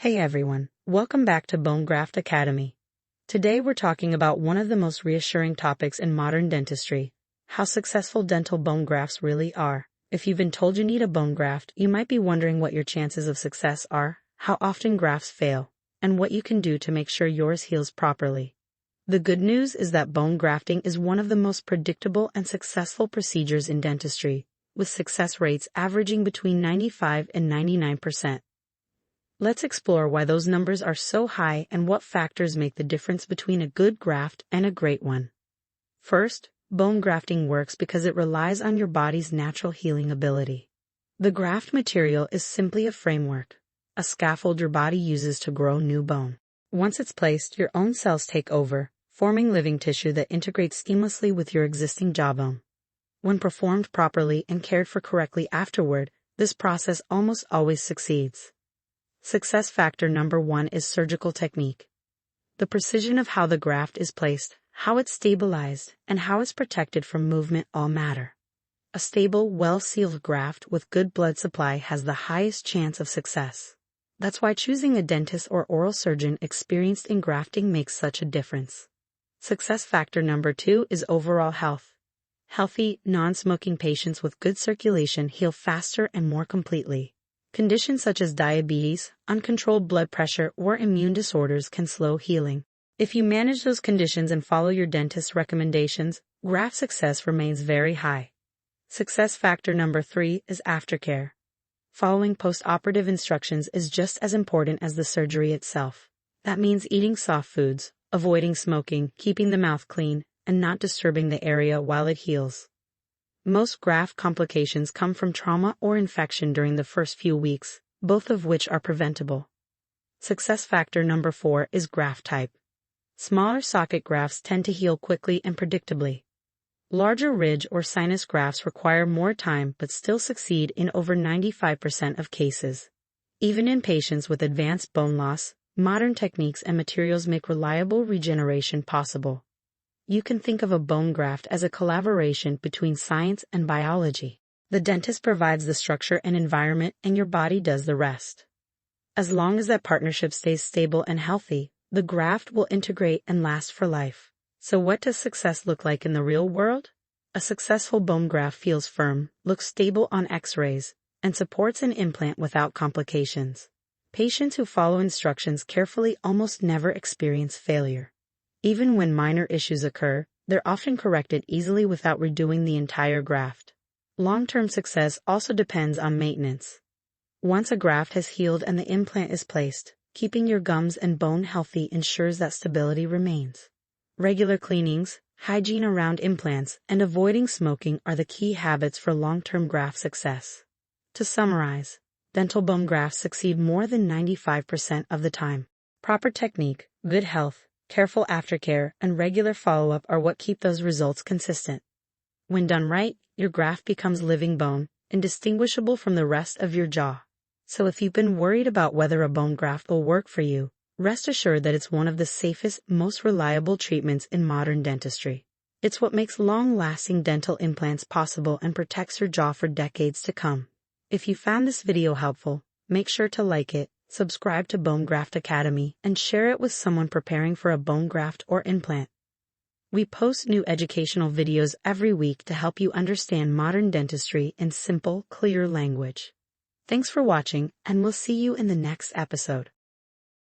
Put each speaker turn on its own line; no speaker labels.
Hey everyone, welcome back to Graft Academy. Today we're talking about one of the most reassuring topics in modern dentistry, how successful dental bone grafts really are. If you've been told you need a bone graft, you might be wondering what your chances of success are, how often grafts fail, and what you can do to make sure yours heals properly. The good news is that bone grafting is one of the most predictable and successful procedures in dentistry, with success rates averaging between 95 and 99%. Let's explore why those numbers are so high and what factors make the difference between a good graft and a great one. First, bone grafting works because it relies on your body's natural healing ability. The graft material is simply a framework, a scaffold your body uses to grow new bone. Once it's placed, your own cells take over, forming living tissue that integrates seamlessly with your existing jawbone. When performed properly and cared for correctly afterward, this process almost always succeeds. Success factor number 1 is surgical technique. The precision of how the graft is placed, how it's stabilized, and how it's protected from movement all matter. A stable, well-sealed graft with good blood supply has the highest chance of success. That's why choosing a dentist or oral surgeon experienced in grafting makes such a difference. Success factor number 2 is overall health. Healthy, non-smoking patients with good circulation heal faster and more completely. Conditions such as diabetes, uncontrolled blood pressure, or immune disorders can slow healing. If you manage those conditions and follow your dentist's recommendations, graft success remains very high. Success factor number 3 is aftercare. Following post-operative instructions is just as important as the surgery itself. That means eating soft foods, avoiding smoking, keeping the mouth clean, and not disturbing the area while it heals. Most graft complications come from trauma or infection during the first few weeks, both of which are preventable. Success factor number 4 is graft type. Smaller socket grafts tend to heal quickly and predictably. Larger ridge or sinus grafts require more time but still succeed in over 95% of cases. Even in patients with advanced bone loss, modern techniques and materials make reliable regeneration possible. You can think of a bone graft as a collaboration between science and biology. The dentist provides the structure and environment, and your body does the rest. As long as that partnership stays stable and healthy, the graft will integrate and last for life. So what does success look like in the real world? A successful bone graft feels firm, looks stable on X-rays, and supports an implant without complications. Patients who follow instructions carefully almost never experience failure. Even when minor issues occur, they're often corrected easily without redoing the entire graft. Long-term success also depends on maintenance. Once a graft has healed and the implant is placed, keeping your gums and bone healthy ensures that stability remains. Regular cleanings, hygiene around implants, and avoiding smoking are the key habits for long-term graft success. To summarize, dental bone grafts succeed more than 95% of the time. Proper technique, good health, careful aftercare, and regular follow-up are what keep those results consistent. When done right, your graft becomes living bone, indistinguishable from the rest of your jaw. So if you've been worried about whether a bone graft will work for you, rest assured that it's one of the safest, most reliable treatments in modern dentistry. It's what makes long-lasting dental implants possible and protects your jaw for decades to come. If you found this video helpful, make sure to like it, subscribe to Graft Academy, and share it with someone preparing for a bone graft or implant. We post new educational videos every week to help you understand modern dentistry in simple, clear language. Thanks for watching, and we'll see you in the next episode.